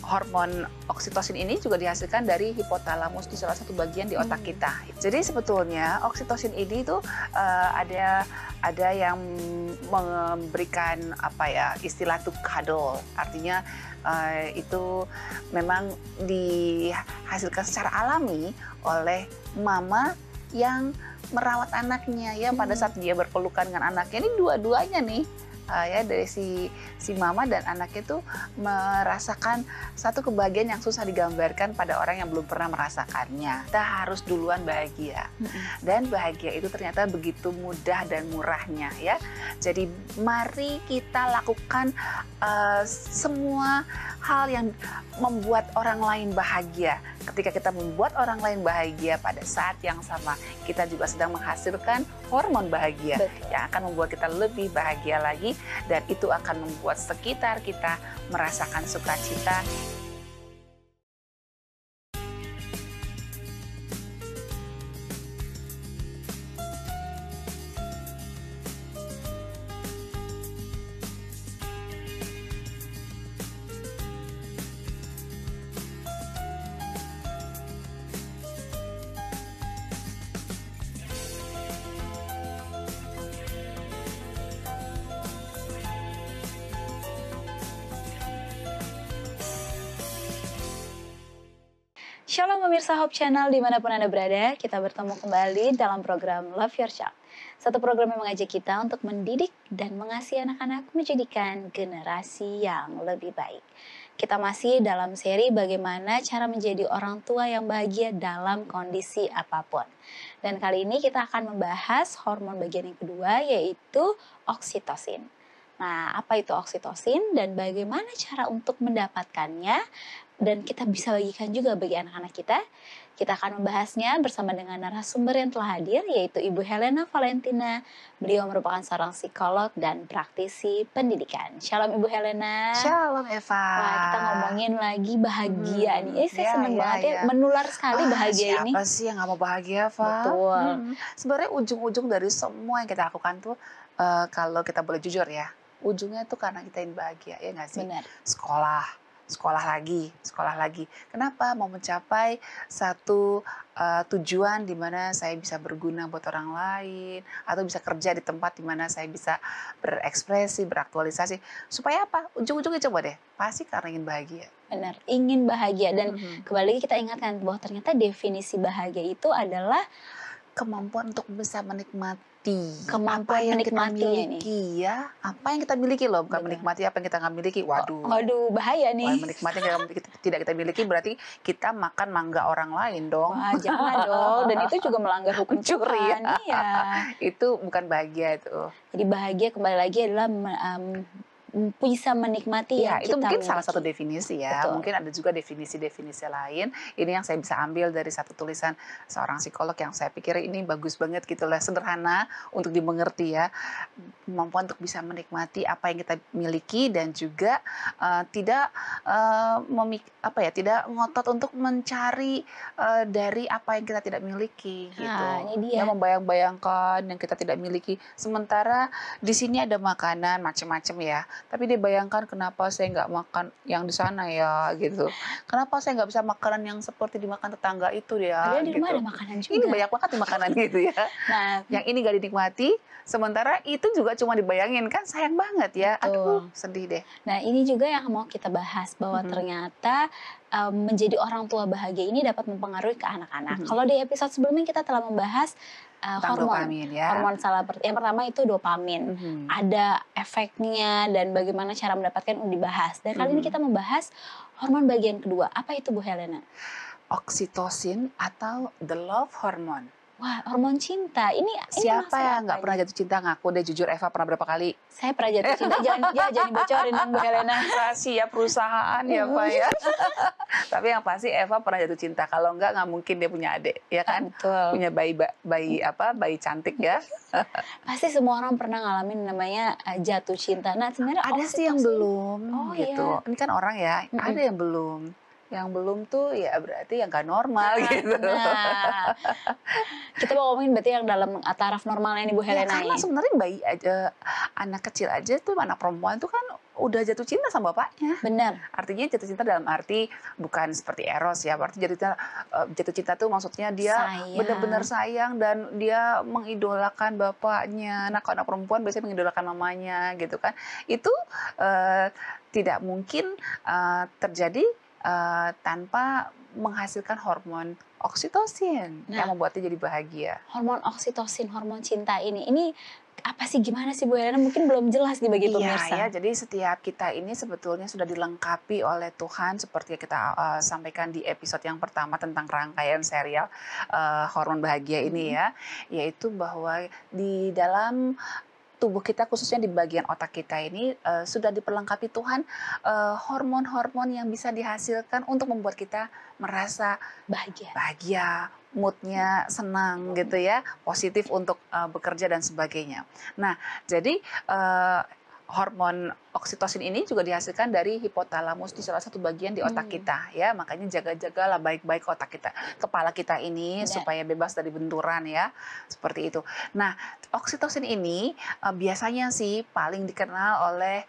hormon oksitosin ini juga dihasilkan dari hipotalamus, di salah satu bagian di otak kita. Jadi sebetulnya oksitosin ini tuh ada yang memberikan istilah tuh cuddle, artinya itu memang dihasilkan secara alami oleh mama yang merawat anaknya ya pada saat dia berpelukan dengan anaknya. Ini dua-duanya nih dari si mama dan anaknya itu merasakan satu kebahagiaan yang susah digambarkan pada orang yang belum pernah merasakannya. Kita harus duluan bahagia. Dan bahagia itu ternyata begitu mudah dan murahnya ya. Jadi mari kita lakukan semua hal yang membuat orang lain bahagia. Ketika kita membuat orang lain bahagia, pada saat yang sama kita juga sedang menghasilkan hormon bahagia. Betul. Yang akan membuat kita lebih bahagia lagi, dan itu akan membuat sekitar kita merasakan sukacita. Shalom pemirsa Hope Channel dimanapun Anda berada, kita bertemu kembali dalam program Love Your Child. Satu program yang mengajak kita untuk mendidik dan mengasihi anak-anak menjadikan generasi yang lebih baik. Kita masih dalam seri bagaimana cara menjadi orang tua yang bahagia dalam kondisi apapun. Dan kali ini kita akan membahas hormon bagian yang kedua, yaitu oksitosin. Nah, apa itu oksitosin dan bagaimana cara untuk mendapatkannya? Dan kita bisa bagikan juga bagi anak-anak kita. Kita akan membahasnya bersama dengan narasumber yang telah hadir, yaitu Ibu Helena Valentina. Beliau merupakan seorang psikolog dan praktisi pendidikan. Shalom Ibu Helena. Shalom Eva. Wah, kita ngomongin lagi bahagia nih. Saya senang banget ya, menular sekali bahagia ini. Siapa sih yang gak mau bahagia, Eva? Betul. Sebenarnya ujung-ujung dari semua yang kita lakukan tuh, kalau kita boleh jujur ya, ujungnya tuh karena kita ingin bahagia, ya nggak sih? Benar. Sekolah lagi. Kenapa? Mau mencapai satu tujuan di mana saya bisa berguna buat orang lain, atau bisa kerja di tempat di mana saya bisa berekspresi, beraktualisasi. Supaya apa? Ujung-ujungnya coba deh, pasti karena ingin bahagia. Benar, ingin bahagia. Dan kembali kita ingatkan bahwa ternyata definisi bahagia itu adalah kemampuan untuk bisa menikmati kemampuan apa yang menikmati kita miliki ya, apa yang kita miliki loh, bukan menikmati apa yang kita nggak miliki. Waduh, bahaya nih. Wah, menikmati yang tidak kita miliki berarti kita makan mangga orang lain dong. Wah, jangan dong. Dan itu juga melanggar hukum Curi Tuhan. Iya. Itu bukan bahagia itu. Jadi bahagia kembali lagi adalah bisa menikmati ya, yang itu kita mungkin miliki. salah satu definisi ya. Betul. Mungkin ada juga definisi-definisi lain. Ini yang saya bisa ambil dari satu tulisan seorang psikolog yang saya pikir ini bagus banget gitu lah, sederhana untuk dimengerti ya. Kemampuan untuk bisa menikmati apa yang kita miliki dan juga tidak tidak ngotot untuk mencari dari apa yang kita tidak miliki gitu. Nah, ini dia. Yang membayang-bayangkan yang kita tidak miliki. Sementara di sini ada makanan macam-macam ya. Tapi dia bayangkan, kenapa saya nggak makan yang di sana ya gitu. Kenapa saya nggak bisa makanan yang seperti dimakan tetangga itu ya. Padahal di rumah gitu. ada makanan juga. Ini banyak banget di makanan gitu ya. Nah, yang ini nggak dinikmati, sementara itu juga cuma dibayangin, kan sayang banget ya. Aduh, sedih deh. Nah, ini juga yang mau kita bahas, bahwa ternyata menjadi orang tua bahagia ini dapat mempengaruhi ke anak-anak. Kalau di episode sebelumnya kita telah membahas dopamin, ya. Hormon yang pertama itu dopamin. Ada efeknya dan bagaimana cara mendapatkan dibahas. Dan kali ini kita membahas hormon bagian kedua. Apa itu Bu Helena? Oksitosin atau the love hormone. Wah, hormon cinta. Ini siapa yang nggak pernah jatuh cinta? Ngaku deh jujur, Eva pernah berapa kali? Saya pernah jatuh cinta. jangan bocorin dong Bu Helena. Rahasia perusahaan ya Pak ya. Tapi yang pasti Eva pernah jatuh cinta. Kalau nggak mungkin dia punya adik, ya kan? Betul. Punya bayi cantik ya. Pasti semua orang pernah ngalamin namanya jatuh cinta. Nah, sebenarnya ada sih yang belum gitu. Iya. Ini kan orang ya, ada yang belum. Yang belum tuh ya berarti yang gak normal gitu. Nah, kita mau ngomongin berarti yang dalam taraf normalnya nih Bu Helena. Ya, karena sebenarnya bayi aja, anak kecil aja tuh, anak perempuan tuh kan udah jatuh cinta sama bapaknya. Benar. Artinya jatuh cinta dalam arti bukan seperti Eros ya, berarti jatuh cinta tuh maksudnya dia Sayang. benar-benar sayang dan dia mengidolakan bapaknya. Nah, kalau anak perempuan biasanya mengidolakan mamanya gitu kan. Itu tidak mungkin terjadi tanpa menghasilkan hormon oksitosin yang membuatnya jadi bahagia. Hormon oksitosin, hormon cinta ini apa sih, gimana sih Bu Helena? Mungkin belum jelas nih bagi pemirsa. Iya, jadi setiap kita ini sebetulnya sudah dilengkapi oleh Tuhan seperti yang kita sampaikan di episode yang pertama tentang rangkaian serial hormon bahagia ini ya, yaitu bahwa di dalam tubuh kita khususnya di bagian otak kita ini sudah diperlengkapi Tuhan hormon-hormon yang bisa dihasilkan untuk membuat kita merasa bahagia, moodnya senang gitu ya, positif untuk bekerja dan sebagainya. Nah, jadi hormon oksitosin ini juga dihasilkan dari hipotalamus di salah satu bagian di otak kita ya, makanya jaga-jagalah baik-baik otak kita, kepala kita ini supaya bebas dari benturan ya, seperti itu. Nah, oksitosin ini biasanya sih paling dikenal oleh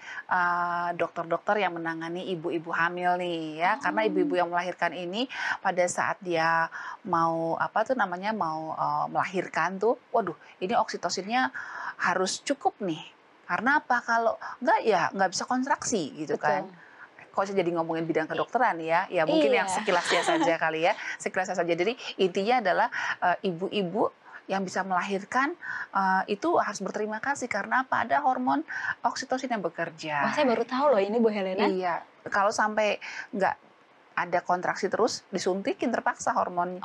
dokter-dokter yang menangani ibu-ibu hamil nih ya, karena ibu-ibu yang melahirkan ini pada saat dia mau mau melahirkan tuh, waduh, ini oksitosinnya harus cukup nih. Karena apa? Kalau enggak ya nggak bisa kontraksi gitu kan. Kok jadi ngomongin bidang kedokteran ya? Ya mungkin yang sekilasnya saja kali ya. Sekilasnya saja. Jadi intinya adalah ibu-ibu yang bisa melahirkan itu harus berterima kasih karena apa? Ada hormon oksitosin yang bekerja. Wah, saya baru tahu loh ini Bu Helena. Iya. Kalau sampai nggak ada kontraksi terus disuntikin terpaksa hormon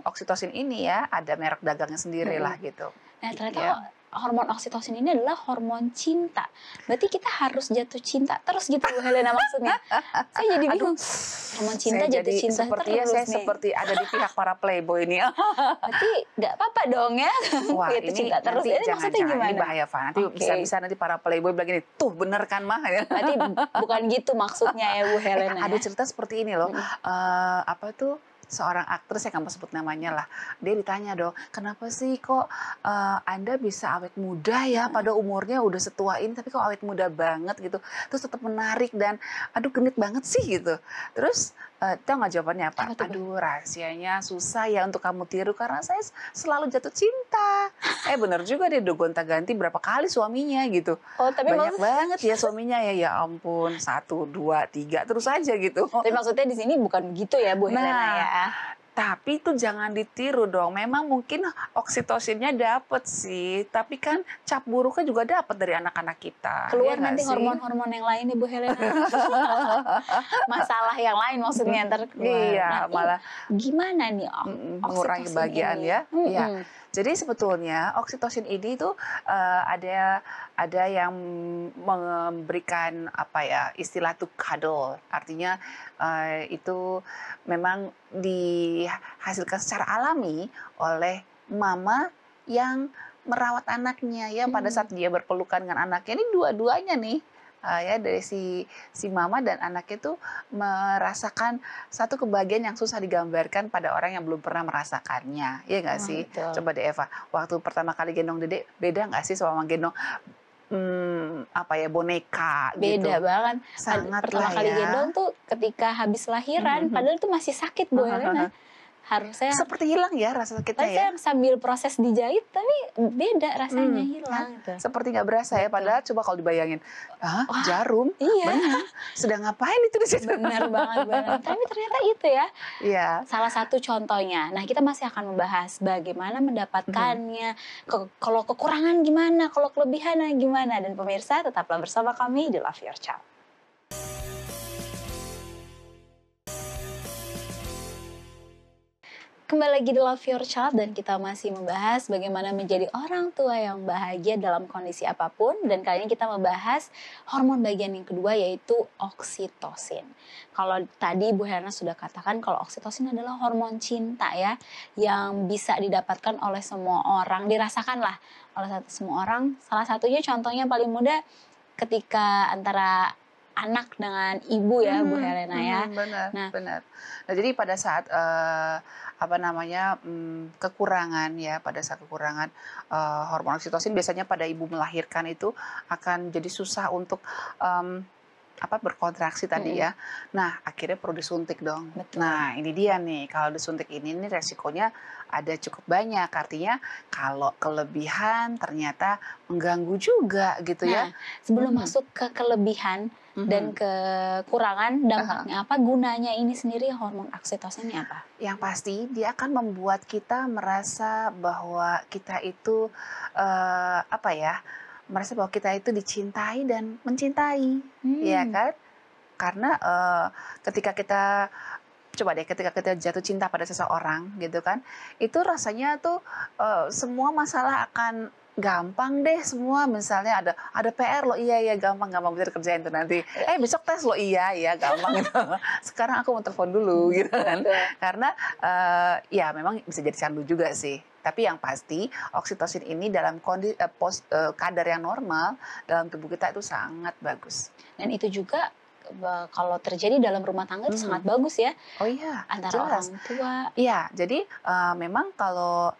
oksitosin ini ya, ada merek dagangnya sendiri lah gitu. Nah, ternyata hormon oksitosin ini adalah hormon cinta. Berarti kita harus jatuh cinta terus gitu Bu Helena maksudnya. Saya jadi bingung. Hormon cinta jatuh cinta sepertinya terus saya nih. seperti ada di pihak para playboy ini. Berarti nggak apa-apa dong ya. Wah, jatuh ini cinta terus. Ini maksudnya gimana? Ini bahaya, Van. Nanti bisa-bisa nanti para playboy bilang gini, tuh bener kan mah ya. Berarti bukan gitu maksudnya ya Bu Helena. Ada cerita seperti ini loh. Seorang aktris, saya nggak mau sebut namanya lah, dia ditanya dong, kenapa sih kok Anda bisa awet muda ya, pada umurnya udah setua ini tapi kok awet muda banget gitu, terus tetap menarik dan aduh genit banget sih gitu. Terus tahu nggak jawabannya apa? Aduh, rahasianya susah ya untuk kamu tiru karena saya selalu jatuh cinta. Bener juga, dia udah gonta-ganti berapa kali suaminya gitu. Tapi banyak banget ya suaminya ya ampun, 1, 2, 3 terus aja gitu. Tapi maksudnya di sini bukan gitu ya Bu Helena ya. Tapi itu jangan ditiru dong. Memang mungkin oksitosinnya dapet sih, tapi kan cap buruknya juga dapat dari anak-anak kita. Keluar nanti hormon-hormon yang lain nih Bu Helena. Masalah yang lain maksudnya ntar keluar. Iya, malah gimana nih mengurangi kebahagiaan ya. Iya. Jadi sebetulnya oksitosin ini tuh ada yang memberikan istilah tuh cuddle, artinya itu memang dihasilkan secara alami oleh mama yang merawat anaknya ya pada saat dia berpelukan dengan anaknya. Ini dua-duanya nih. Dari si mama dan anaknya tuh merasakan satu kebahagiaan yang susah digambarkan pada orang yang belum pernah merasakannya, ya nggak sih? Betul. Coba deh Eva, waktu pertama kali gendong Dedek, beda nggak sih sama gendong boneka gitu? Beda banget. Sangat pertama kali gendong tuh ketika habis lahiran, padahal tuh masih sakit Bu Helena. Harusnya seperti hilang ya rasa sakitnya ya. Sambil proses dijahit tapi beda rasanya, hilang gitu. Seperti nggak berasa ya, padahal coba kalau dibayangin, jarum, iya. benar, sedang ngapain itu di situ? Benar banget. Tapi ternyata itu ya, salah satu contohnya. Nah, kita masih akan membahas bagaimana mendapatkannya, kalau kekurangan gimana, kalau kelebihannya gimana. Dan pemirsa tetaplah bersama kami di Love Your Child. Kembali lagi di Love Your Child dan kita masih membahas bagaimana menjadi orang tua yang bahagia dalam kondisi apapun. Dan kali ini kita membahas hormon bagian yang kedua, yaitu oksitosin. Kalau tadi Bu Helena sudah katakan kalau oksitosin adalah hormon cinta ya, yang bisa didapatkan oleh semua orang, dirasakan lah oleh semua orang. Salah satunya contohnya paling mudah ketika antara anak dengan ibu ya, Bu Helena ya. Benar, Nah, benar. Nah, jadi pada saat apa namanya kekurangan ya, pada saat kekurangan hormon oksitosin biasanya pada ibu melahirkan itu akan jadi susah untuk apa berkontraksi tadi ya. Nah, akhirnya perlu disuntik dong. Betul. Nah, ini dia nih, kalau disuntik ini nih resikonya ada cukup banyak. Artinya kalau kelebihan ternyata mengganggu juga gitu ya. Nah, sebelum masuk ke kelebihan dan kekurangan, dampaknya apa, gunanya ini sendiri hormon oksitosin ini apa? Yang pasti dia akan membuat kita merasa bahwa kita itu apa ya, merasa bahwa kita itu dicintai dan mencintai, ya kan? Karena ketika kita coba deh, ketika kita jatuh cinta pada seseorang gitu kan, itu rasanya tuh semua masalah akan gampang deh semua. Misalnya ada PR loh, iya gampang bisa dikerjain tuh nanti. Besok tes loh, iya gampang gitu. Sekarang aku mau telepon dulu gitu kan. Karena ya memang bisa jadi candu juga sih. Tapi yang pasti oksitosin ini dalam kadar yang normal dalam tubuh kita itu sangat bagus. Dan itu juga kalau terjadi dalam rumah tangga itu sangat bagus ya. Oh iya, antara jelas. orang tua. Iya, jadi memang kalau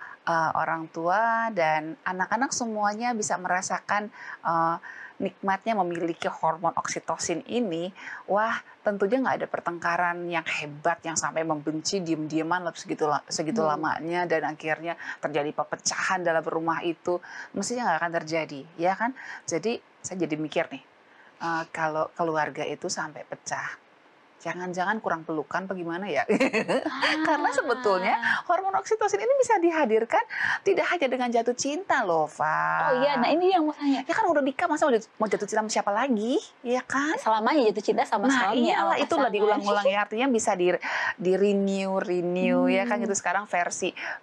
orang tua dan anak-anak semuanya bisa merasakan nikmatnya memiliki hormon oksitosin ini, wah tentunya nggak ada pertengkaran yang hebat yang sampai membenci diem-dieman segitu lamanya dan akhirnya terjadi perpecahan dalam rumah itu, mestinya nggak akan terjadi, ya kan? Jadi saya jadi mikir nih, kalau keluarga itu sampai pecah, jangan-jangan kurang pelukan bagaimana ya? Karena sebetulnya hormon oksitosin ini bisa dihadirkan tidak hanya dengan jatuh cinta loh, Fa. Oh iya, nah ini yang mau tanya. Ya kan udah nikah, masa mau jatuh cinta sama siapa lagi? Ya kan? Selamanya jatuh cinta sama suami. Nah iyalah, itulah diulang-ulang ya. Artinya bisa di renew ya kan gitu. Sekarang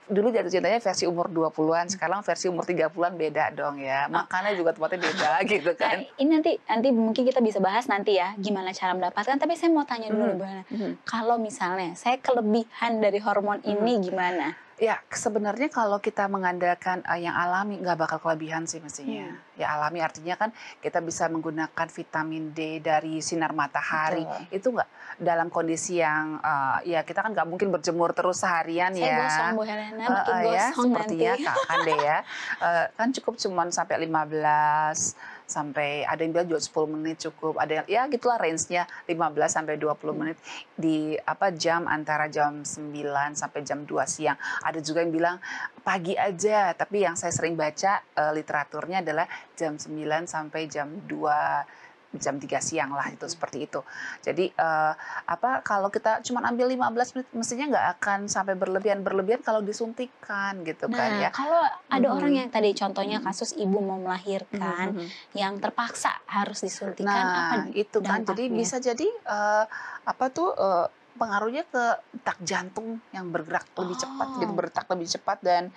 dulu jatuh cintanya versi umur 20-an, sekarang versi umur 30-an beda dong ya. Makannya juga tempatnya beda gitu kan. Nah, ini nanti mungkin kita bisa bahas nanti ya, gimana cara mendapatkan. Tapi saya mau tanya dulu, Bu Helena. Kalau misalnya saya kelebihan dari hormon ini gimana? Ya, sebenarnya kalau kita mengandalkan yang alami nggak bakal kelebihan sih mestinya. Ya alami artinya kan kita bisa menggunakan vitamin D dari sinar matahari. Betul. Itu nggak dalam kondisi yang ya kita kan nggak mungkin berjemur terus seharian Saya ya. gosong, Bu Helena, makin gosong ya, nanti. sepertinya kan deh ya. Kan cukup cuman sampai 15 sampai ada yang bilang juga 10 menit cukup, ada yang ya gitulah range-nya 15 sampai 20 menit di jam antara jam 9 sampai jam 2 siang. Ada juga yang bilang pagi aja, tapi yang saya sering baca literaturnya adalah jam 9 sampai jam 3 siang lah, itu seperti itu. Jadi kalau kita cuma ambil 15 menit mestinya nggak akan sampai berlebihan kalau disuntikan gitu kan ya. Kalau ada orang yang tadi contohnya kasus ibu mau melahirkan yang terpaksa harus disuntikan, apa itu kan dampaknya? jadi bisa jadi pengaruhnya ke detak jantung yang bergerak lebih cepat gitu, berdetak lebih cepat dan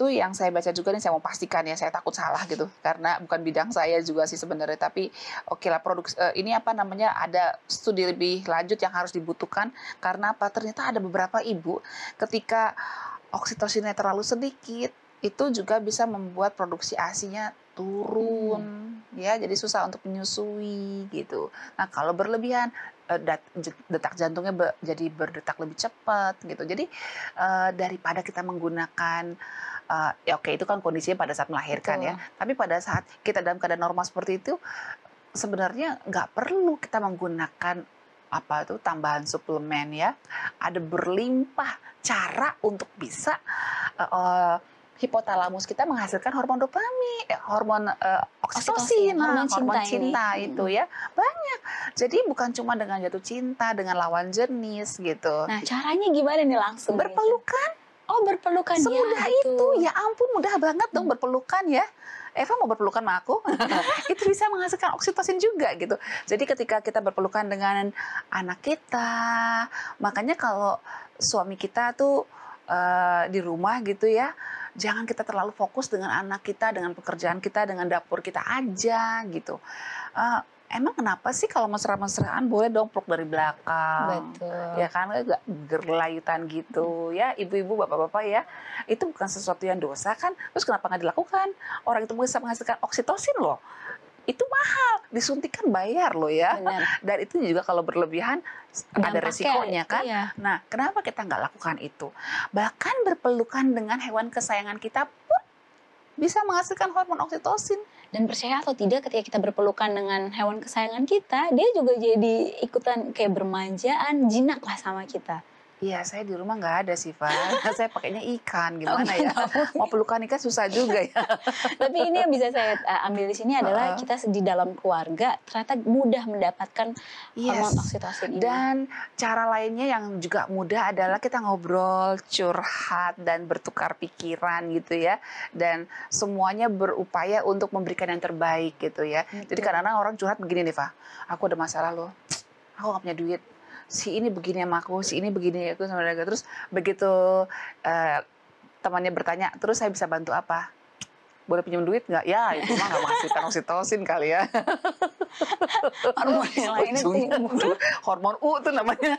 yang saya baca juga nih, saya mau pastikan ya, saya takut salah gitu karena bukan bidang saya juga sih sebenarnya, tapi oke lah, ini ada studi lebih lanjut yang harus dibutuhkan karena ternyata ada beberapa ibu ketika oksitosinnya terlalu sedikit itu juga bisa membuat produksi ASI-nya turun ya, jadi susah untuk menyusui gitu. Nah kalau berlebihan detak jantungnya jadi berdetak lebih cepat gitu. Jadi daripada kita menggunakan itu kan kondisinya pada saat melahirkan ya. Tapi pada saat kita dalam keadaan normal seperti itu sebenarnya nggak perlu kita menggunakan tambahan suplemen ya. Ada berlimpah cara untuk bisa hipotalamus kita menghasilkan hormon dopamin, hormon oksitosin, hormon cinta itu ya, banyak. Jadi bukan cuma dengan jatuh cinta, dengan lawan jenis gitu. Nah caranya gimana nih langsung? Berpelukan. Oh berpelukan, semudah ya, itu. Ya ampun, mudah banget dong berpelukan ya. Eva mau berpelukan sama aku? Itu bisa menghasilkan oksitosin juga gitu. Jadi ketika kita berpelukan dengan anak kita, makanya kalau suami kita tuh di rumah gitu ya, jangan kita terlalu fokus dengan anak kita, dengan pekerjaan kita, dengan dapur kita aja gitu. Emang kenapa sih kalau mesra-mesraan boleh dong peluk dari belakang? Betul. Ya kan, gak gerlayutan gitu ya, ibu-ibu, bapak-bapak ya. Itu bukan sesuatu yang dosa kan? Terus kenapa nggak dilakukan? Orang itu bisa menghasilkan oksitosin loh. itu mahal, disuntik kan bayar loh ya. Benar. Dan itu juga kalau berlebihan ada Dampaknya, resikonya kan. iya. Nah, kenapa kita nggak lakukan itu? Bahkan berpelukan dengan hewan kesayangan kita pun bisa menghasilkan hormon oksitosin. Dan percaya atau tidak, ketika kita berpelukan dengan hewan kesayangan kita, dia juga jadi ikutan kayak bermanjaan, jinak lah sama kita. Iya, saya di rumah nggak ada sih, Pak. Saya pakainya ikan, gimana ya? Mau pelukan ikan susah juga ya. Tapi ini yang bisa saya ambil di sini adalah kita di dalam keluarga ternyata mudah mendapatkan hormon oksitosin ini. Dan cara lainnya yang juga mudah adalah kita ngobrol, curhat, dan bertukar pikiran gitu ya. Dan semuanya berupaya untuk memberikan yang terbaik gitu ya. Jadi kadang-kadang orang curhat begini nih, Pak. Aku ada masalah loh. Aku nggak punya duit. Si ini begini sama aku, si ini begini aku sama mereka. Terus begitu temannya bertanya, terus saya bisa bantu apa? Boleh pinjam duit nggak? Ya itu mah nggak menghasilkan oksitosin kali ya. Hormon yang lainnya timbul. Hormon U tuh namanya.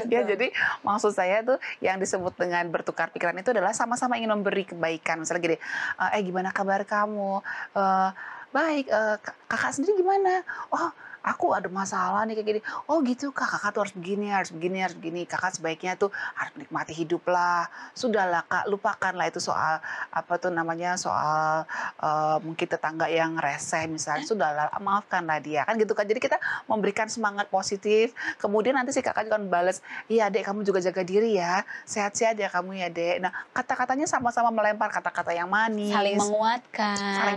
Ya jadi maksud saya tuh yang disebut dengan bertukar pikiran itu adalah sama-sama ingin memberi kebaikan. Misalnya gini, gimana kabar kamu? Baik, kakak sendiri gimana? Oh, aku ada masalah nih kayak gini. Oh gitu kak, kakak tuh harus begini, harus begini, harus begini. Kakak sebaiknya tuh harus menikmati hidup lah. Sudahlah kak, lupakanlah itu soal apa tuh namanya, soal mungkin tetangga yang reseh misalnya. Sudahlah, maafkanlah dia kan gitu kan. Jadi kita memberikan semangat positif. Kemudian nanti si kakak juga balas, iya dek kamu juga jaga diri ya, sehat-sehat ya kamu ya dek. Nah kata-katanya sama-sama melempar kata-kata yang manis. Saling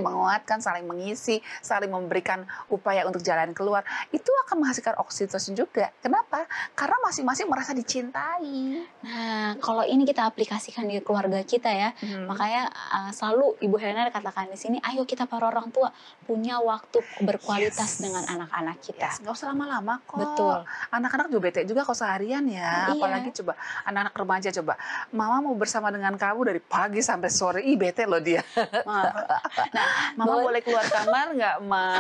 menguatkan, saling mengisi, saling memberikan upaya untuk jalan keluar. Itu akan menghasilkan oksitosin juga. Kenapa? Karena masing-masing merasa dicintai. Nah, kalau ini kita aplikasikan di keluarga kita ya, makanya selalu Ibu Helena katakan di sini, ayo kita para orang tua punya waktu berkualitas dengan anak-anak kita. Nggak usah lama-lama kok. Betul. Anak-anak juga bete juga kalau seharian ya. Apalagi coba anak-anak remaja coba. Mama mau bersama dengan kamu dari pagi sampai sore. Ih bete loh dia. Nah, Mama boleh keluar kamar nggak, Ma?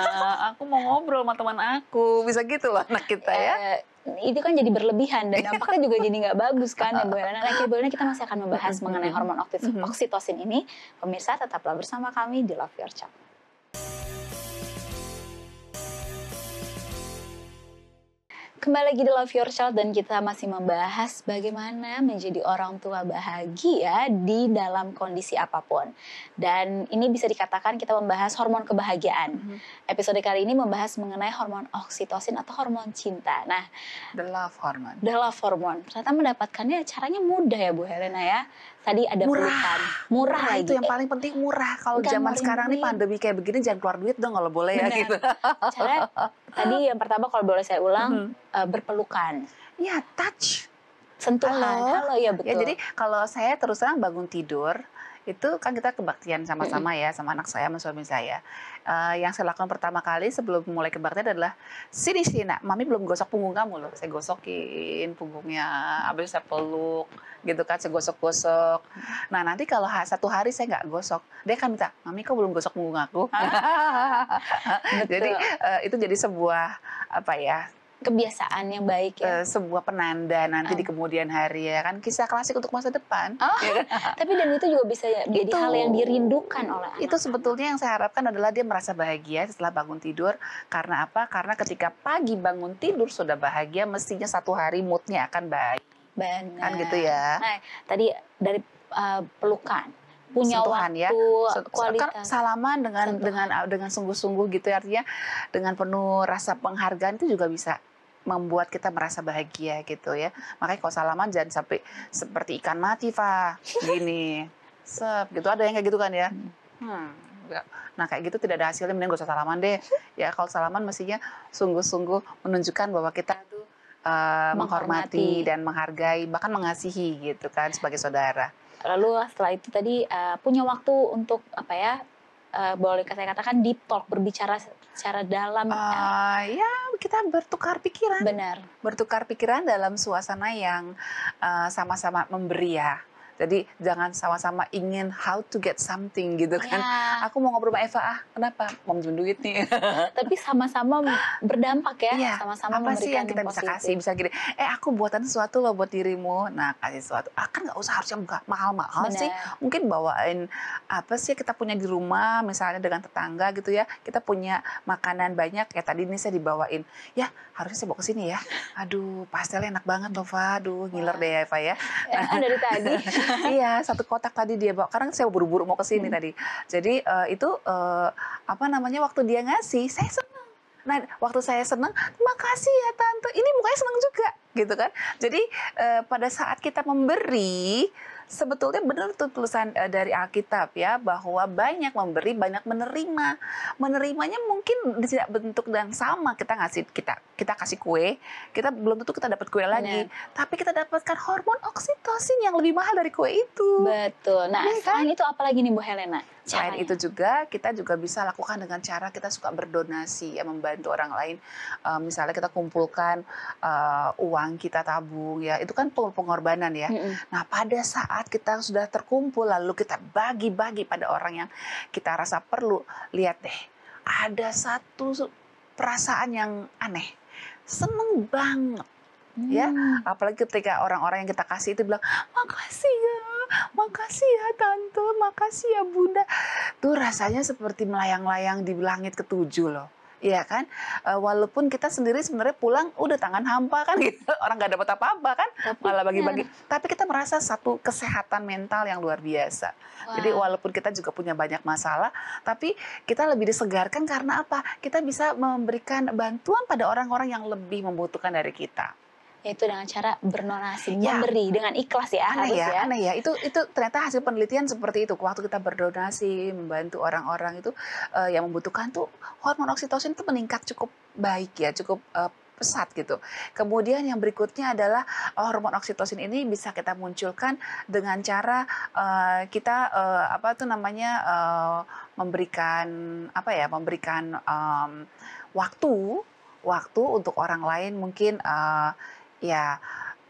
Aku mau ngobrol sama teman aku. Bisa gitu loh anak kita ya. Itu kan jadi berlebihan dan dampaknya juga jadi nggak bagus kan ya Bu Helena. Nah, Bu Helena kita masih akan membahas mengenai hormon oksitosin ini. Pemirsa tetaplah bersama kami di Love Your Child. Kembali lagi di Love Your Child dan kita masih membahas bagaimana menjadi orang tua bahagia di dalam kondisi apapun. Dan ini bisa dikatakan kita membahas hormon kebahagiaan. Episode kali ini membahas mengenai hormon oksitosin atau hormon cinta. Nah, The love hormone. The love hormone. Ternyata mendapatkannya caranya mudah ya Bu Helena ya. Tadi ada pelukan. Murah lagi. Itu yang paling penting murah. Kalau zaman sekarang nih pandemi kayak begini jangan keluar duit dong kalau boleh ya gitu. Cara tadi yang pertama kalau boleh saya ulang, berpelukan. Ya, touch. Sentuhan. Halo ya betul. Ya, jadi kalau saya terus terang bangun tidur, itu kan kita kebaktian sama-sama ya, sama anak saya, sama suami saya. Yang saya lakukan pertama kali sebelum mulai kebaktian adalah, sini nak, mami belum gosok punggung kamu loh. Saya gosokin punggungnya, habis saya peluk, gitu kan, saya gosok-gosok. Nah nanti kalau satu hari saya nggak gosok, dia kan minta, mami kok belum gosok punggung aku? Jadi itu jadi sebuah apa ya, kebiasaan yang baik ya. Sebuah penanda nanti di kemudian hari ya kan, kisah klasik untuk masa depan. Ya kan? Tapi dan itu juga bisa jadi hal yang dirindukan oleh anak. Itu sebetulnya yang saya harapkan adalah dia merasa bahagia setelah bangun tidur. Karena apa? Karena ketika pagi bangun tidur sudah bahagia, mestinya satu hari moodnya akan baik. Benar. Kan gitu ya. Nah, tadi dari pelukan. Punya sentuhan waktu, ya, kualitas. Salaman dengan sungguh-sungguh gitu ya, artinya dengan penuh rasa penghargaan itu juga bisa membuat kita merasa bahagia gitu ya. Makanya kalau salaman jangan sampai seperti ikan mati, Fa. Gini. Gitu, ada yang kayak gitu kan ya. Nah kayak gitu tidak ada hasilnya, mending gak usah salaman deh. Ya kalau salaman mestinya sungguh-sungguh menunjukkan bahwa kita tuh menghormati dan menghargai, bahkan mengasihi gitu kan sebagai saudara. Lalu setelah itu tadi punya waktu untuk apa ya, boleh saya katakan deep talk, berbicara secara dalam. Ya kita bertukar pikiran. Benar. Bertukar pikiran dalam suasana yang sama-sama memberi ya. Jadi jangan sama-sama ingin how to get something gitu kan. Ya, Aku mau ngobrol sama Eva, kenapa? Mau minjem duit nih. tapi sama-sama berdampak ya, Iya, sama-sama apa sih memberikan yang kita yang bisa kasih? positif. Bisa gini, aku buatan sesuatu loh buat dirimu. Nah, kasih sesuatu. Kan nggak usah harus yang mahal-mahal sih. Benar. Mungkin bawain apa sih kita punya di rumah, misalnya dengan tetangga gitu ya. Kita punya makanan banyak, kayak tadi nih saya dibawain. Ya, harusnya saya bawa ke sini ya. Aduh, pastelnya enak banget loh, Fa. Aduh, ngiler Wah, deh ya, Eva ya. dari tadi. Iya, satu kotak tadi dia bawa. Karena saya buru-buru mau ke sini Mm. tadi. Jadi itu apa namanya waktu dia ngasih, saya senang. Nah, waktu saya senang, terima kasih ya tante. Ini mukanya senang juga, gitu kan? Jadi pada saat kita memberi, sebetulnya benar tuh tulisan dari Alkitab ya, bahwa banyak memberi, banyak menerima. Menerimanya mungkin tidak bentuk dan sama. Kita kasih kue, kita belum tentu kita dapat kue lagi, Benar. tapi kita dapatkan hormon oksitosin yang lebih mahal dari kue itu. Betul. Nah, Iya kan? selain itu apa lagi nih Bu Helena? Selain Caranya? itu juga kita juga bisa lakukan dengan cara kita suka berdonasi ya, membantu orang lain. Misalnya kita kumpulkan uang kita tabung ya, itu kan pengorbanan ya. Mm-mm. Nah, pada saat kita sudah terkumpul lalu kita bagi-bagi pada orang yang kita rasa perlu, lihat deh, ada satu perasaan yang aneh. Seneng banget ya, Hmm. apalagi ketika orang-orang yang kita kasih itu bilang, makasih ya tante, makasih ya bunda. Tuh rasanya seperti melayang-layang di langit ketujuh loh. Iya kan, walaupun kita sendiri sebenarnya pulang udah tangan hampa kan gitu, orang nggak dapat apa-apa kan, Tapi malah bagi-bagi. benar. Tapi kita merasa satu kesehatan mental yang luar biasa. Jadi Wah, walaupun kita juga punya banyak masalah, tapi kita lebih disegarkan karena apa? Kita bisa memberikan bantuan pada orang-orang yang lebih membutuhkan dari kita. yaitu dengan cara berdonasi, Ya, memberi dengan ikhlas ya harus ya. aneh ya. Itu ternyata hasil penelitian seperti itu. Waktu kita berdonasi, membantu orang-orang itu yang membutuhkan tuh hormon oksitosin itu meningkat cukup baik ya, cukup pesat gitu. Kemudian yang berikutnya adalah hormon oksitosin ini bisa kita munculkan dengan cara kita apa tuh namanya memberikan apa ya, memberikan waktu untuk orang lain mungkin ya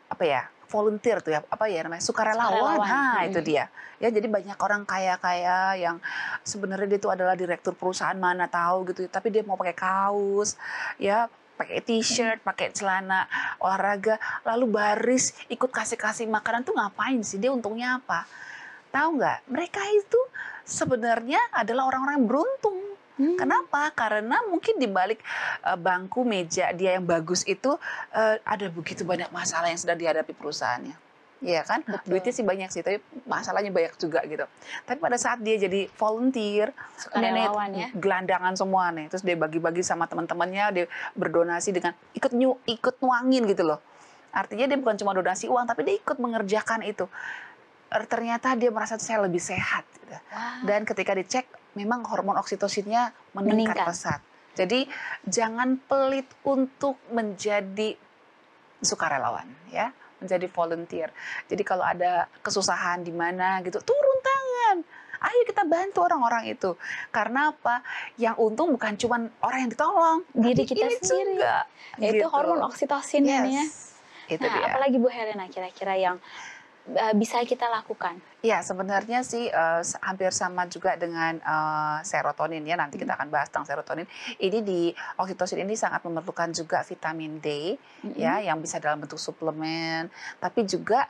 apa ya, volunteer tuh ya, apa ya namanya, sukarelawan. Sukarelawan. Nah, itu Mm-mm. dia. Ya, jadi banyak orang kaya-kaya yang sebenarnya dia itu adalah direktur perusahaan mana tahu gitu, tapi dia mau pakai kaos, ya, pakai t-shirt, pakai celana olahraga, lalu baris ikut kasih-kasih makanan tuh ngapain sih? Dia untungnya apa? Tahu nggak? Mereka itu sebenarnya adalah orang-orang yang beruntung. Hmm. Kenapa? Karena mungkin di balik bangku meja dia yang bagus itu ada begitu banyak masalah yang sedang dihadapi perusahaannya. Iya kan? Betul. Duitnya sih banyak sih, tapi masalahnya banyak juga gitu. Tapi pada saat dia jadi volunteer, nenek Sukarelawan ya. gelandangan semua nih, terus dia bagi-bagi sama teman-temannya, dia berdonasi dengan ikut nuangin gitu loh. Artinya dia bukan cuma donasi uang, tapi dia ikut mengerjakan itu. Ternyata dia merasa saya lebih sehat. Gitu. Wah, Dan ketika dicek, memang hormon oksitosinnya meningkat Meningkat. pesat. Jadi jangan pelit untuk menjadi sukarelawan, ya, menjadi volunteer. Jadi kalau ada kesusahan di mana gitu, turun tangan. Ayo kita bantu orang-orang itu. Karena apa? Yang untung bukan cuma orang yang ditolong, diri tapi kita ini sendiri. juga. Yaitu Gitu. hormon oksitosin ini ya. Yes. Itu Nah, dia. apalagi Bu Helena kira-kira yang bisa kita lakukan? Ya, sebenarnya sih hampir sama juga dengan serotonin ya. Nanti kita akan bahas tentang serotonin. Ini di oksitosin ini sangat memerlukan juga vitamin D ya, yang bisa dalam bentuk suplemen, tapi juga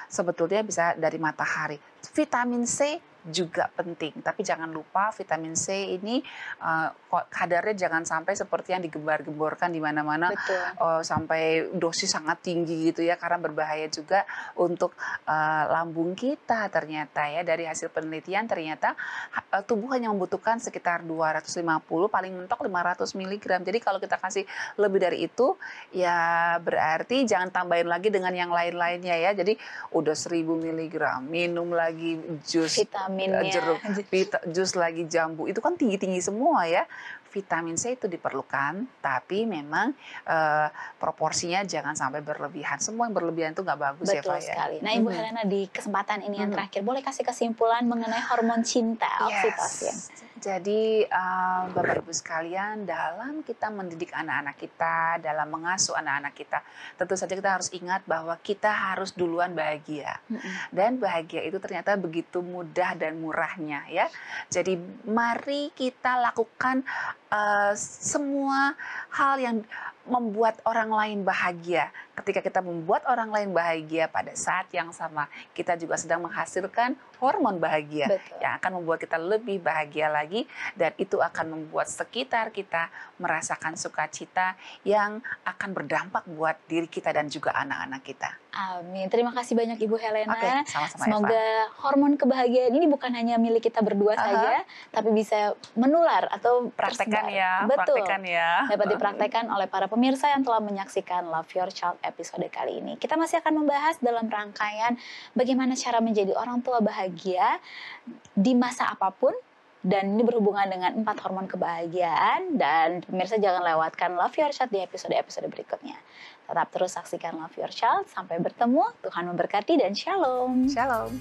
sebetulnya bisa dari matahari. Vitamin C juga penting, tapi jangan lupa vitamin C ini kadarnya jangan sampai seperti yang digembar-gemborkan di mana-mana Betul. sampai dosis sangat tinggi gitu ya, karena berbahaya juga untuk lambung kita ternyata ya. Dari hasil penelitian ternyata tubuh hanya membutuhkan sekitar 250, paling mentok 500 mg. Jadi kalau kita kasih lebih dari itu ya berarti jangan tambahin lagi dengan yang lain-lainnya ya. Jadi udah 1000 mg, minum lagi jus Vitaminnya. jeruk, jus lagi jambu, itu kan tinggi-tinggi semua ya. Vitamin C itu diperlukan, tapi memang proporsinya jangan sampai berlebihan. Semua yang berlebihan itu nggak bagus ya, Betul Pak ya. sekali. Nah, Ibu Helena di kesempatan ini yang Mhm. terakhir boleh kasih kesimpulan mengenai hormon cinta Yes. oksitosin. Jadi, Bapak Ibu sekalian, dalam kita mendidik anak-anak kita, dalam mengasuh anak-anak kita, tentu saja kita harus ingat bahwa kita harus duluan bahagia. Dan bahagia itu ternyata begitu mudah dan murahnya ya. Jadi mari kita lakukan semua hal yang membuat orang lain bahagia. Ketika kita membuat orang lain bahagia, pada saat yang sama kita juga sedang menghasilkan hormon bahagia. Betul. Yang akan membuat kita lebih bahagia lagi, dan itu akan membuat sekitar kita merasakan sukacita yang akan berdampak buat diri kita dan juga anak-anak kita. Amin. Terima kasih banyak Ibu Helena. Oke, sama-sama, Semoga Eva. hormon kebahagiaan ini bukan hanya milik kita berdua saja, tapi bisa menular atau Praktekan tersebar. ya, Betul. praktekan ya. Dapat dipraktekkan oleh para pemirsa yang telah menyaksikan Love Your Child episode kali ini. Kita masih akan membahas dalam rangkaian bagaimana cara menjadi orang tua bahagia di masa apapun. Dan ini berhubungan dengan 4 hormon kebahagiaan. Dan pemirsa jangan lewatkan Love Your Child di episode-episode berikutnya. Tetap terus saksikan Love Your Child. Sampai bertemu, Tuhan memberkati dan shalom. Shalom.